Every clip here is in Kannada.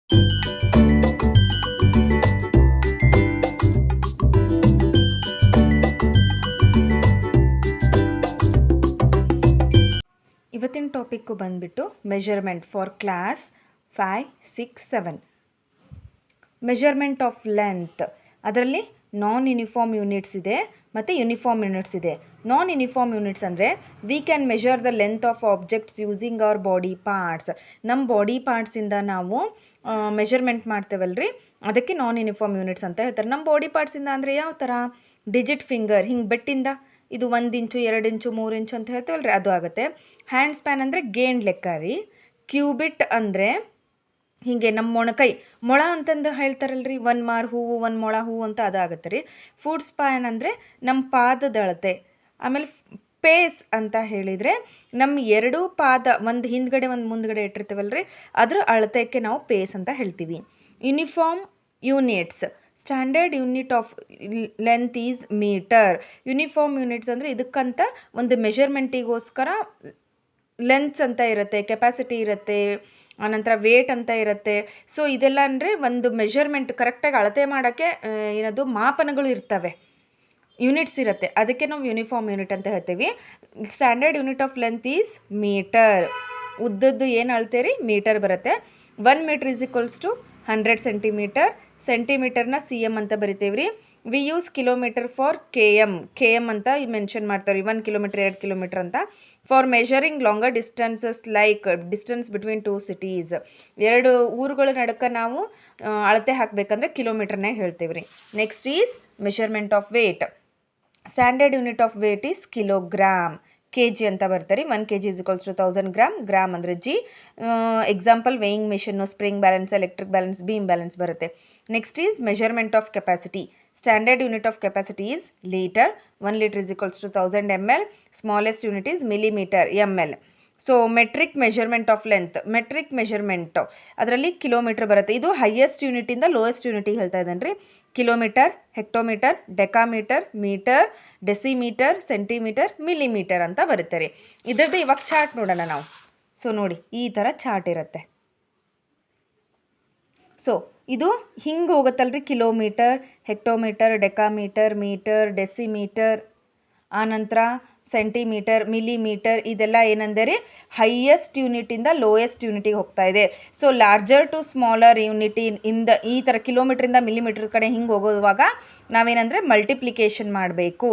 ಇವತ್ತಿನ ಟಾಪಿಕ್ಕು ಬಂದುಬಿಟ್ಟು measurement for class 5, 6, 7. Measurement of length, ಅದರಲ್ಲಿ ನಾನ್ ಯೂನಿಫಾರ್ಮ್ ಯೂನಿಟ್ಸ್ ಇದೆ ಮತ್ತು ಯೂನಿಫಾರ್ಮ್ ಯೂನಿಟ್ಸ್ ಇದೆ. ನಾನ್ ಯೂನಿಫಾರ್ಮ್ ಯೂನಿಟ್ಸ್ ಅಂದರೆ we can measure the length of objects using our body parts. ನಮ್ಮ ಬಾಡಿ ಪಾರ್ಟ್ಸಿಂದ ನಾವು ಮೆಜರ್ಮೆಂಟ್ ಮಾಡ್ತೇವಲ್ರಿ, ಅದಕ್ಕೆ ನಾನ್ ಯೂನಿಫಾರ್ಮ್ ಯೂನಿಟ್ಸ್ ಅಂತ ಹೇಳ್ತಾರೆ. ನಮ್ಮ ಬಾಡಿ ಪಾರ್ಟ್ಸಿಂದ ಅಂದರೆ ಯಾವ ಥರ? ಡಿಜಿಟ್ ಫಿಂಗರ್, ಹಿಂಗೆ ಬೆಟ್ಟಿಂದ ಇದು 1 ಇಂಚು 2 ಇಂಚು 3 ಇಂಚು ಅಂತ ಹೇಳ್ತೇವಲ್ರಿ, ಅದು ಆಗುತ್ತೆ. ಹ್ಯಾಂಡ್ ಸ್ಪ್ಯಾನ್ ಅಂದರೆ ಗೇಣ್ ಲೆಕ್ಕ ರೀ. ಕ್ಯೂಬಿಟ್ ಅಂದರೆ ಹೀಗೆ ನಮ್ಮ ಮೊಣಕೈ, ಮೊಳ ಅಂತಂದು ಹೇಳ್ತಾರಲ್ರಿ, 1 ಮಾರು ಹೂವು 1 ಮೊಳ ಹೂವು ಅಂತ ಅದಾಗುತ್ತೆ ರೀ. ಫುಟ್ ಸ್ಪ್ಯಾನ್ ಅಂದರೆ ನಮ್ಮ ಪಾದದ ಅಳತೆ. ಆಮೇಲೆ ಪೇಸ್ ಅಂತ ಹೇಳಿದರೆ ನಮ್ಮ 2 ಪಾದ, ಒಂದು ಹಿಂದ್ಗಡೆ ಒಂದು ಮುಂದ್ಗಡೆ ಇಟ್ಟಿರ್ತೀವಲ್ರಿ, ಅದರ ಅಳತೆಗೆ ನಾವು ಪೇಸ್ ಅಂತ ಹೇಳ್ತೀವಿ. Uniform units, standard unit of length is metre. Uniform units ಅಂದರೆ ಇದಕ್ಕಂತ ಒಂದು ಮೆಜರ್ಮೆಂಟಿಗೋಸ್ಕರ ಲೆಂತ್ಸ್ ಅಂತ ಇರುತ್ತೆ, ಕೆಪಾಸಿಟಿ ಇರುತ್ತೆ, ಆನಂತರ ವೇಟ್ ಅಂತ ಇರುತ್ತೆ. ಸೊ ಇದೆಲ್ಲ ಅಂದರೆ ಒಂದು ಮೆಜರ್ಮೆಂಟ್ ಕರೆಕ್ಟಾಗಿ ಅಳತೆ ಮಾಡೋಕ್ಕೆ ಏನದು ಮಾಪನಗಳು ಇರ್ತವೆ, ಯೂನಿಟ್ಸ್ ಇರುತ್ತೆ, ಅದಕ್ಕೆ ನಾವು ಯೂನಿಫಾರ್ಮ್ ಯೂನಿಟ್ ಅಂತ ಹೇಳ್ತೀವಿ. Standard unit of length is metre. ಉದ್ದದ್ದು ಏನು ಅಳ್ತೀರಿ? ಮೀಟರ್ ಬರುತ್ತೆ. 1 metre is equals to 100 centimetre. ಸೆಂಟಿಮೀಟರ್ನ CM ಅಂತ ಬರಿತೇವೆ ರೀ. We use kilometre for KM ಅಂತ ಮೆನ್ಷನ್ ಮಾಡ್ತಾರೆ, 1 ಕಿಲೋಮೀಟರ್ 2 ಕಿಲೋಮೀಟರ್ ಅಂತ. For measuring longer distances like distance between 2 cities, 2 ಊರುಗಳ ನಡುಕ ನಾವು ಅಳತೆ ಹಾಕಬೇಕಂದ್ರೆ ಕಿಲೋಮೀಟರ್ನಾಗ ಹೇಳ್ತೇವೆ ರೀ. Next is measurement of weight. Standard unit of weight is kilogram. kg ಅಂತ ಬರ್ತಾರೆ. 1 kg is equals to 1000 gram. Gram ಅಂದರೆ G. Example weighing machine, spring balance, electric balance, beam balance ಬರುತ್ತೆ. Next is measurement of capacity. Standard unit of capacity is litre. 1 litre is equals to 1000 ml. Smallest unit is millimetre, ML. So metric measurement of length, metric measurement ಅದರಲ್ಲಿ ಕಿಲೋಮೀಟರ್ ಬರುತ್ತೆ. ಇದು ಹೈಯೆಸ್ಟ್ ಯೂನಿಟಿಂದ ಲೋಯೆಸ್ಟ್ ಯೂನಿಟಿಗೆ ಹೇಳ್ತಾ ಇದ್ದೇನೆ ರೀ. Kilometre, hectometre, decametre, metre, decimetre, centimetre, millimetre ಅಂತ ಬರುತ್ತೆ ರೀ. ಇದರದ್ದು ಇವಾಗ ಚಾರ್ಟ್ ನೋಡೋಣ ನಾವು. ಸೊ ನೋಡಿ, ಈ ಥರ ಚಾರ್ಟ್ ಇರುತ್ತೆ. ಸೊ ಇದು ಹಿಂಗೆ ಹೋಗುತ್ತಲ್ರಿ, ಕಿಲೋಮೀಟರ್, ಹೆಕ್ಟೋಮೀಟರ್, ಡೆಕಾಮೀಟರ್, ಮೀಟರ್, ಡೆಸಿಮೀಟರ್, ಆನಂತರ ಸೆಂಟಿಮೀಟರ್, ಮಿಲಿಮೀಟರ್, ಇದೆಲ್ಲ ಏನಂದರೆ ಹೈಯೆಸ್ಟ್ ಯೂನಿಟಿಂದ ಲೋಯೆಸ್ಟ್ ಯೂನಿಟಿಗೆ ಹೋಗ್ತಾ ಇದೆ. ಸೊ ಲಾರ್ಜರ್ ಟು ಸ್ಮಾಲರ್ ಯೂನಿಟಿಂದ ಈ ಥರ ಕಿಲೋಮೀಟ್ರಿಂದ ಮಿಲಿಮೀಟರ್ ಕಡೆ ಹಿಂಗೆ ಹೋಗುವಾಗ ನಾವೇನಂದರೆ ಮಲ್ಟಿಪ್ಲಿಕೇಶನ್ ಮಾಡಬೇಕು.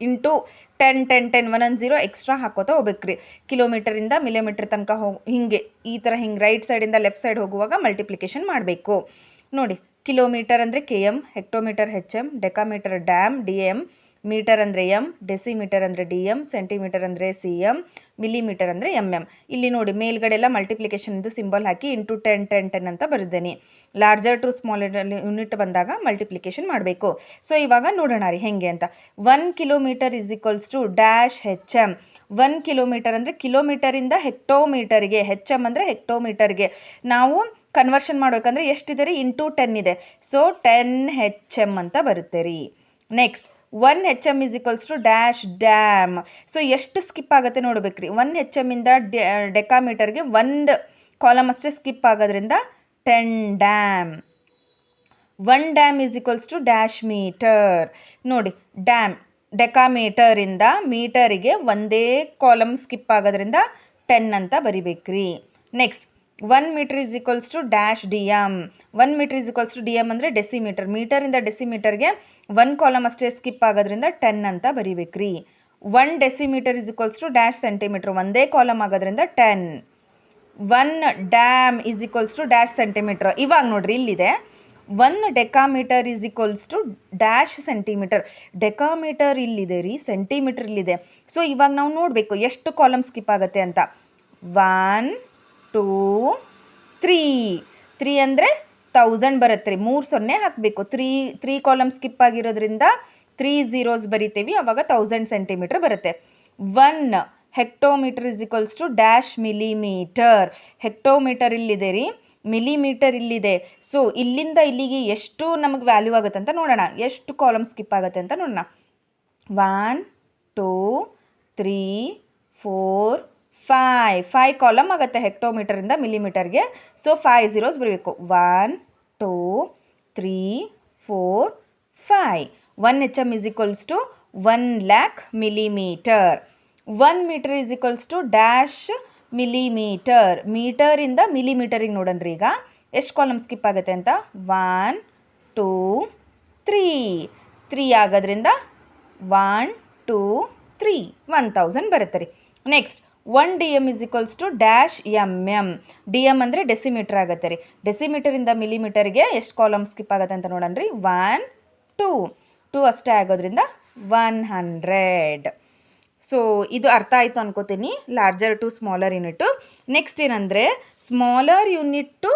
ಇಂಟು 10 10 10 ಒಂದೊಂದು 0 ಎಕ್ಸ್ಟ್ರಾ ಹಾಕೋತಾ ಹೋಗ್ಬೇಕ್ರಿ. ಕಿಲೋಮೀಟರಿಂದ ಮಿಲಿಮೀಟರ್ ತನಕ ಹಿಂಗೆ ಈ ಥರ ಹಿಂಗೆ ರೈಟ್ ಸೈಡಿಂದ ಲೆಫ್ಟ್ ಸೈಡ್ ಹೋಗುವಾಗ ಮಲ್ಟಿಪ್ಲಿಕೇಶನ್ ಮಾಡಬೇಕು. ನೋಡಿ, ಕಿಲೋಮೀಟರ್ ಅಂದರೆ KM, ಹೆಕ್ಟೋಮೀಟರ್ HM, ಡೆಕಾಮೀಟರ್ DM, ಮೀಟರ್ ಅಂದರೆ M, ಡೆಸಿಮೀಟರ್ ಅಂದರೆ DM, ಸೆಂಟಿಮೀಟರ್ ಅಂದರೆ CM, ಮಿಲಿಮೀಟರ್ ಅಂದರೆ MM. ಇಲ್ಲಿ ನೋಡಿ ಮೇಲ್ಗಡೆ ಎಲ್ಲ ಮಲ್ಟಿಪ್ಲಿಕೇಶನ್ದು ಸಿಂಬಲ್ ಹಾಕಿ ಇಂಟು 10 10 10 ಅಂತ ಬರೆದೇನೆ. ಲಾರ್ಜರ್ ಟು ಸ್ಮಾಲರ್ ಯೂನಿಟ್ ಬಂದಾಗ ಮಲ್ಟಿಪ್ಲಿಕೇಶನ್ ಮಾಡಬೇಕು. ಸೊ ಇವಾಗ ನೋಡೋಣ ರೀ ಹೆಂಗೆ ಅಂತ. 1 kilometre is equals to dash HM. 1 kilometre ಅಂದರೆ ಕಿಲೋಮೀಟರಿಂದ ಹೆಕ್ಟೋಮೀಟರ್ಗೆ, HM ಅಂದರೆ ಹೆಕ್ಟೋಮೀಟರ್ಗೆ ನಾವು ಕನ್ವರ್ಷನ್ ಮಾಡಬೇಕಂದ್ರೆ ಎಷ್ಟಿದೆ ರೀ? ಇಂಟು 10 ಇದೆ. ಸೊ 10 HM ಅಂತ ಬರುತ್ತೆ ರೀ. Next 1 HM is equals to dash dam. So ಎಷ್ಟು ಸ್ಕಿಪ್ ಆಗುತ್ತೆ ನೋಡ್ಬೇಕ್ರಿ. 1 HM ಇಂದ ಡೆಕಾಮೀಟರ್ಗೆ 1 ಕಾಲಮ್ ಅಷ್ಟೇ ಸ್ಕಿಪ್ ಆಗೋದ್ರಿಂದ 10 dam. 1 dam is equals to dash metre. ನೋಡಿ, ಡ್ಯಾಮ್ ಡೆಕಾಮೀಟರಿಂದ ಮೀಟರಿಗೆ ಒಂದೇ ಕಾಲಮ್ ಸ್ಕಿಪ್ ಆಗೋದ್ರಿಂದ 10 ಅಂತ ಬರಿಬೇಕ್ರಿ. Next 1 metre is equals to dash DM. 1 metre is equals to DM ಅಂದರೆ ಡೆಸಿಮೀಟರ್. ಮೀಟರಿಂದ ಡೆಸಿಮೀಟರ್ಗೆ 1 ಕಾಲಮ್ ಅಷ್ಟೇ ಸ್ಕಿಪ್ ಆಗೋದ್ರಿಂದ 10 ಅಂತ ಬರಿಬೇಕ್ರಿ. 1 decimetre is equals to dash centimetre. ಒಂದೇ ಕಾಲಮ್ ಆಗೋದ್ರಿಂದ 10. 1 dam is equals to dash centimetre. ಇವಾಗ ನೋಡ್ರಿ, ಇಲ್ಲಿದೆ 1 decametre is equals to dash centimetre. Decametre ಇಲ್ಲಿದೆ ರೀ, ಸೆಂಟಿಮೀಟರ್ ಇಲ್ಲಿದೆ. ಸೊ ಇವಾಗ ನಾವು ನೋಡಬೇಕು ಎಷ್ಟು ಕಾಲಮ್ ಸ್ಕಿಪ್ ಆಗುತ್ತೆ ಅಂತ. 1 2 3 ಅಂದರೆ 1000 ಬರುತ್ತೆ ರೀ. 3 0 ಹಾಕಬೇಕು. 3 ಕಾಲಮ್ ಸ್ಕಿಪ್ ಆಗಿರೋದ್ರಿಂದ 3 zeros ಬರಿತೀವಿ, ಅವಾಗ 1000 ಸೆಂಟಿಮೀಟರ್ ಬರುತ್ತೆ. 1 hectometre is equals to dash millimetre. Hectometre ಇಲ್ಲಿದೆ ರೀ, ಮಿಲಿಮೀಟರ್ ಇಲ್ಲಿದೆ. ಸೊ ಇಲ್ಲಿಂದ ಇಲ್ಲಿಗೆ ಎಷ್ಟು ನಮಗೆ ವ್ಯಾಲ್ಯೂ ಆಗುತ್ತೆ ಅಂತ ನೋಡೋಣ. ಎಷ್ಟು ಕಾಲಮ್ ಸ್ಕಿಪ್ ಆಗುತ್ತೆ ಅಂತ ನೋಡೋಣ. 1 2 3 4 5 ಕಾಲಮ್ ಆಗುತ್ತೆ ಹೆಕ್ಟೋಮೀಟರಿಂದ ಮಿಲಿಮೀಟರ್ಗೆ. ಸೊ 5 zeros ಬರಬೇಕು. 1 2 3 4 5. 1 HM is equals to 1 lakh millimeter. 1 meter is equals to dash millimeter. ಮೀಟರಿಂದ ಮಿಲಿಮೀಟರಿಗೆ ನೋಡೋಣ್ರಿ. ಈಗ ಎಷ್ಟು ಕಾಲಮ್ ಸ್ಕಿಪ್ ಆಗುತ್ತೆ ಅಂತ. 1 2 3 ಆಗೋದ್ರಿಂದ 1 2 3 1000 ಬರುತ್ತೆ ರೀ. Next 1 DM is equals to dash MM. DM ಅಂದರೆ ಡೆಸಿಮೀಟರ್ ಆಗುತ್ತೆ ರೀ. ಡೆಸಿಮೀಟರಿಂದ ಮಿಲಿಮೀಟರ್ಗೆ ಎಷ್ಟು ಕಾಲಮ್ ಸ್ಕಿಪ್ ಆಗುತ್ತೆ ಅಂತ ನೋಡೋಣ ರೀ. 1 2 ಅಷ್ಟೇ ಆಗೋದ್ರಿಂದ 100. ಸೊ ಇದು ಅರ್ಥ ಆಯಿತು ಅನ್ಕೋತೀನಿ, larger to smaller unit. Next ಏನಂದರೆ ಸ್ಮಾಲರ್ ಯೂನಿಟ್ ಟು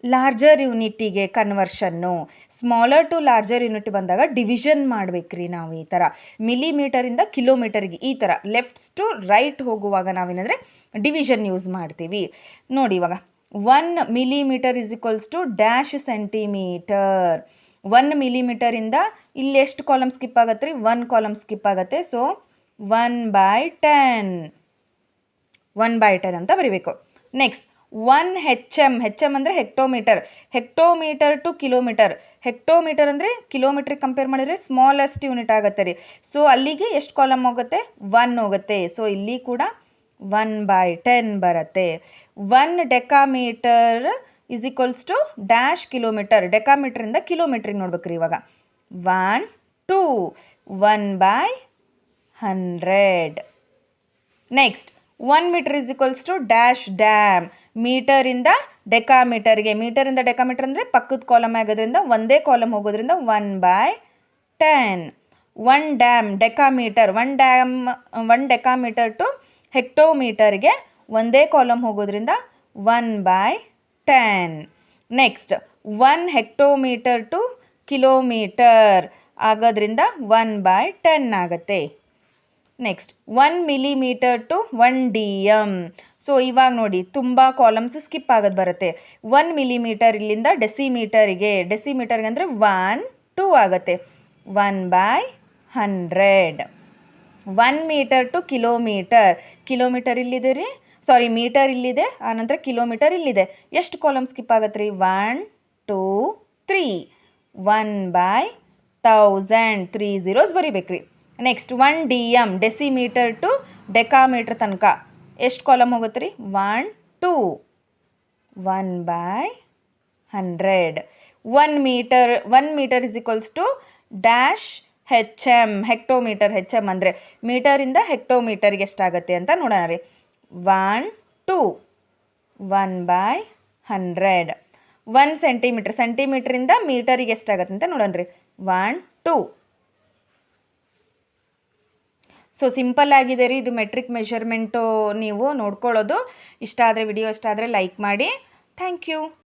ಲಾರ್ಜರ್ ಯೂನಿಟಿಗೆ conversion. Smaller to larger unit ಬಂದಾಗ ಡಿವಿಷನ್ ಮಾಡ್ಬೇಕ್ರಿ ನಾವು. ಈ ಥರ ಮಿಲಿಮೀಟರಿಂದ ಕಿಲೋಮೀಟರ್ಗೆ ಈ ಥರ ಲೆಫ್ಟ್ಸ್ ಟು ರೈಟ್ ಹೋಗುವಾಗ ನಾವೇನಂದರೆ ಡಿವಿಷನ್ ಯೂಸ್ ಮಾಡ್ತೀವಿ. ನೋಡಿ ಇವಾಗ 1 millimeter is equals to dash centimetre. 1 millimeterಯಿಂದ ಇಲ್ಲಿ ಎಷ್ಟು ಕಾಲಮ್ ಸ್ಕಿಪ್ ಆಗುತ್ತೆ ರೀ. 1 ಕಾಲಮ್ ಸ್ಕಿಪ್ ಆಗುತ್ತೆ. ಸೊ 1/10 ಅಂತ ಬರೀಬೇಕು. Next 1 HM. HM ಅಂದರೆ ಹೆಕ್ಟೋಮೀಟರ್. ಹೆಕ್ಟೋಮೀಟರ್ ಟು ಕಿಲೋಮೀಟರ್. ಹೆಕ್ಟೋಮೀಟರ್ ಅಂದರೆ ಕಿಲೋಮೀಟ್ರಿಗೆ ಕಂಪೇರ್ ಮಾಡಿದರೆ ಸ್ಮಾಲೆಸ್ಟ್ ಯೂನಿಟ್ ಆಗುತ್ತೆ ರೀ. ಸೊ ಅಲ್ಲಿಗೆ ಎಷ್ಟು ಕಾಲಮ್ ಹೋಗುತ್ತೆ. 1 ಹೋಗುತ್ತೆ. ಸೊ ಇಲ್ಲಿ ಕೂಡ 1/10 ಬರುತ್ತೆ. 1 decametre is equals to dash kilometre. ಡೆಕಾಮೀಟ್ರಿಂದ ಕಿಲೋಮೀಟ್ರಿಗೆ ನೋಡ್ಬೇಕ್ರಿ ಇವಾಗ. 1 2 1/100. Next 1 meter is equals to dash dam. ಮೀಟರಿಂದ ಡೆಕಾಮೀಟರ್ಗೆ. ಮೀಟರಿಂದ ಡೆಕಾಮೀಟರ್ ಅಂದರೆ ಪಕ್ಕದ ಕಾಲಮ್ ಆಗೋದ್ರಿಂದ ಒಂದೇ ಕಾಲಮ್ ಹೋಗೋದ್ರಿಂದ 1/10. 1 ಡ್ಯಾಮ್ ಡೆಕಾಮೀಟರ್. 1 ಡೆಕಾಮೀಟರ್ ಟು ಹೆಕ್ಟೋಮೀಟರ್ಗೆ ಒಂದೇ ಕಾಲಮ್ ಹೋಗೋದ್ರಿಂದ 1/10. ನೆಕ್ಸ್ಟ್ 1 ಹೆಕ್ಟೋಮೀಟರ್ ಟು ಕಿಲೋಮೀಟರ್ ಆಗೋದ್ರಿಂದ 1/10 ಆಗುತ್ತೆ. Next 1 millimeter to 1 DM. So ಇವಾಗ ನೋಡಿ ತುಂಬ ಕಾಲಮ್ಸ್ ಸ್ಕಿಪ್ ಆಗೋದು ಬರುತ್ತೆ. 1 millimeter ಇಲ್ಲಿಂದ ಡೆಸಿಮೀಟರಿಗೆ. ಡೆಸಿಮೀಟರ್ಗೆ ಅಂದರೆ 1 2 ಆಗುತ್ತೆ. 1/100. 1 meter ಟು ಕಿಲೋಮೀಟರ್. ಕಿಲೋಮೀಟರ್ ಇಲ್ಲಿದೆ ರೀ, ಸಾರಿ ಮೀಟರ್ ಇಲ್ಲಿದೆ, ಆನಂತರ ಕಿಲೋಮೀಟರ್ ಇಲ್ಲಿದೆ. ಎಷ್ಟು ಕಾಲಮ್ ಸ್ಕಿಪ್ ಆಗುತ್ತೆ ರೀ. 1 2 3. 1/1000. 3 zeros ಬರೀಬೇಕ್ರಿ. Next 1 DM. Decimetre to decametre ತನಕ ಎಷ್ಟು ಕಾಲಮ್ ಹೋಗುತ್ತೆ ರೀ. 1 2. 1/100. 1 meter is equals to dash HM. Hectometre. HM ಅಂದರೆ ಮೀಟರಿಂದ ಹೆಕ್ಟೋಮೀಟರ್ಗೆ ಎಷ್ಟಾಗುತ್ತೆ ಅಂತ ನೋಡೋಣ ರೀ. 1 2. 1/100. 1 ಸೆಂಟಿಮೀಟರ್. ಸೆಂಟಿಮೀಟ್ರಿಂದ ಮೀಟರಿಗೆ ಎಷ್ಟಾಗುತ್ತೆ ಅಂತ ನೋಡೋಣ ರೀ. 1 2. ಸೊ ಸಿಂಪಲ್ ಆಗಿದೆ ರೀ ಇದು ಮೆಟ್ರಿಕ್ ಮೆಷರ್ಮೆಂಟು. ನೀವು ನೋಡ್ಕೊಳ್ಳೋದು. ಇಷ್ಟ ಆದರೆ ವಿಡಿಯೋ ಇಷ್ಟ ಆದರೆ ಲೈಕ್ ಮಾಡಿ. Thank you.